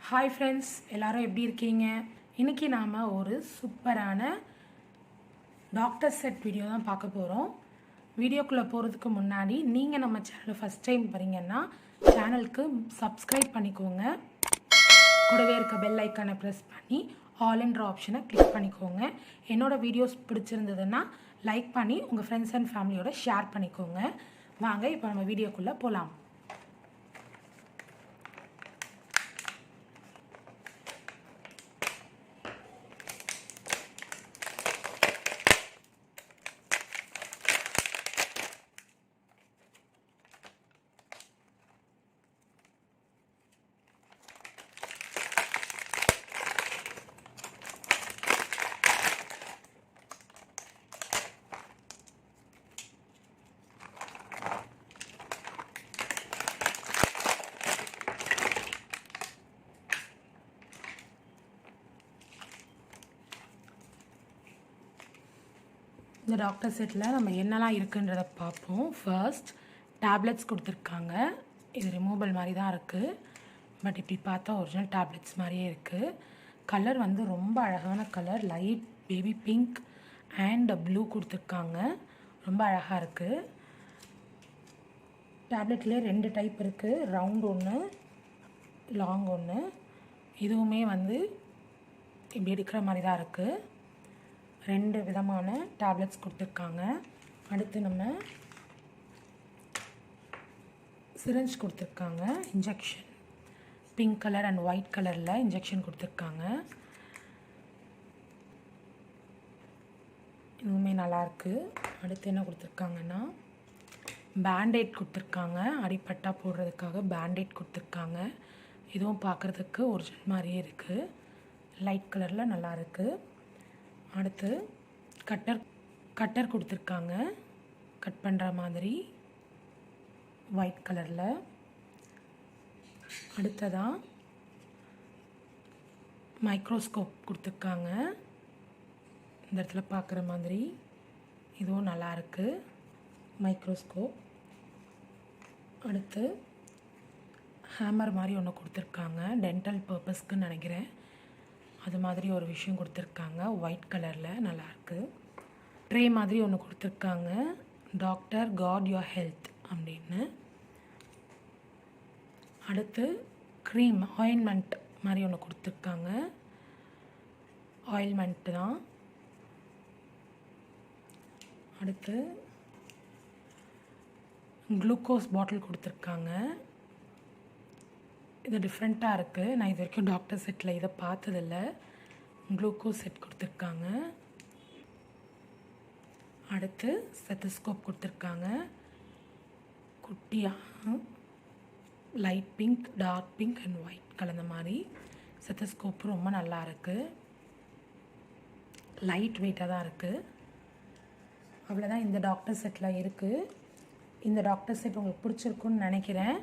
Hi friends, எல்லாரும் எப்படி இருக்கீங்க? இன்றைக்கி நாம் ஒரு சூப்பரான டாக்டர் செட் வீடியோ தான் பார்க்க போகிறோம். வீடியோக்குள்ளே போகிறதுக்கு முன்னாடி நீங்கள் நம்ம சேனலை ஃபஸ்ட் டைம் வரீங்கன்னா சேனலுக்கு சப்ஸ்கிரைப் பண்ணிக்கோங்க. கூடவே இருக்க பெல் ஐக்கானை ப்ரெஸ் பண்ணி ஆல் என்ற ஆப்ஷனை கிளிக் பண்ணிக்கோங்க. என்னோடய வீடியோஸ் பிடிச்சிருந்ததுன்னா லைக் பண்ணி உங்கள் ஃப்ரெண்ட்ஸ் அண்ட் ஃபேமிலியோட ஷேர் பண்ணிக்கோங்க. வாங்க இப்போ நம்ம வீடியோக்குள்ளே போகலாம். இந்த டாக்டர் செட்டில் நம்ம என்னெல்லாம் இருக்குன்றதை பார்ப்போம். ஃபர்ஸ்ட் டேப்லெட்ஸ் கொடுத்துருக்காங்க. இது ரிமூவபிள் மாதிரி தான் இருக்குது, பட் இப்படி பார்த்தா ஒரிஜினல் டேப்லெட்ஸ் மாதிரியே இருக்குது. கலர் வந்து ரொம்ப அழகான colour, light baby pink and blue கொடுத்துருக்காங்க. ரொம்ப அழகாக இருக்குது. டேப்லெட்லேயே 2 டைப் இருக்குது, ரவுண்ட் ஒன்று, லாங் ஒன்று. இதுவுமே வந்து இப்படி எடுக்கிற மாதிரி தான் இருக்குது. 2 விதமான டேப்லெட்ஸ் கொடுத்துருக்காங்க. அடுத்து நம்ம சிரிஞ்ச் கொடுத்துருக்காங்க. Injection pink colour and white கலரில் இன்ஜெக்ஷன் கொடுத்துருக்காங்க. இதுவுமே நல்லாயிருக்கு. அடுத்து என்ன கொடுத்துருக்காங்கன்னா பேண்டேட் கொடுத்துருக்காங்க. அடிப்பட்டா போடுறதுக்காக பேண்டேட் கொடுத்துருக்காங்க. இதுவும் பார்க்குறதுக்கு ஒரிஜினல் மாதிரியே இருக்குது. லைட் கலரில் நல்லாயிருக்கு. அடுத்து கட்டர் கொடுத்துருக்காங்க, கட் பண்ணுற மாதிரி ஒயிட் கலரில். அடுத்ததாக மைக்ரோஸ்கோப் கொடுத்துருக்காங்க, இந்த இடத்துல பார்க்குற மாதிரி. இதுவும் நல்லாயிருக்கு, மைக்ரோஸ்கோப். அடுத்து ஹேமர் மாதிரி ஒன்று கொடுத்துருக்காங்க, டென்டல் பர்பஸ்க்குன்னு நினைக்கிறேன். அது மாதிரி ஒரு விஷயம் கொடுத்துருக்காங்க, ஒயிட் கலரில் நல்லாயிருக்கு. ட்ரே மாதிரி ஒன்று கொடுத்துருக்காங்க, டாக்டர் காட் யுவர் ஹெல்த் அப்படின்னு. அடுத்து க்ரீம் ஆயின்மெண்ட் மாதிரி ஒன்று கொடுத்துருக்காங்க, ஆயில்மெண்ட்டு தான். அடுத்து குளுக்கோஸ் பாட்டில் கொடுத்துருக்காங்க. இது டிஃப்ரெண்ட்டாக இருக்குது, நான் இது வரைக்கும் டாக்டர் செட்டில் இதை பார்த்ததில்ல. குளுக்கோஸ் செட் கொடுத்துருக்காங்க. அடுத்து ஸ்டெத்தஸ்கோப் கொடுத்துருக்காங்க, குட்டியாக light pink, dark pink and white கலந்த மாதிரி. ஸ்டெத்தஸ்கோப் ரொம்ப நல்லா இருக்குது, லைட் வெயிட்டாக தான் இருக்குது. அவ்வளோதான் இந்த டாக்டர் செட்டில் இருக்குது. இந்த டாக்டர் செட் உங்களுக்கு பிடிச்சிருக்குன்னு நினைக்கிறேன்.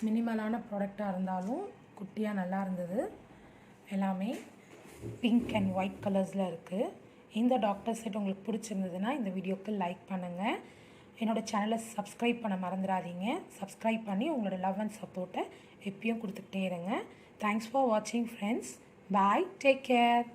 மினிமலான ப்ராடக்டாக இருந்தாலும் குட்டியாக நல்லா இருந்தது. எல்லாமே பிங்க் அண்ட் ஒயிட் கலர்ஸில் இருக்குது. இந்த டாக்டர் செட் உங்களுக்கு பிடிச்சிருந்ததுன்னா இந்த வீடியோக்கு லைக் பண்ணுங்கள். என்னோடய சேனலை சப்ஸ்கிரைப் பண்ண மறந்துடாதீங்க. சப்ஸ்கிரைப் பண்ணி உங்களோட லவ் அண்ட் சப்போர்ட்டை எப்பயும் கொடுத்துக்கிட்டே இருங்க. தேங்க்ஸ் ஃபார் வாட்சிங் ஃப்ரெண்ட்ஸ். பாய், டேக் கேர்.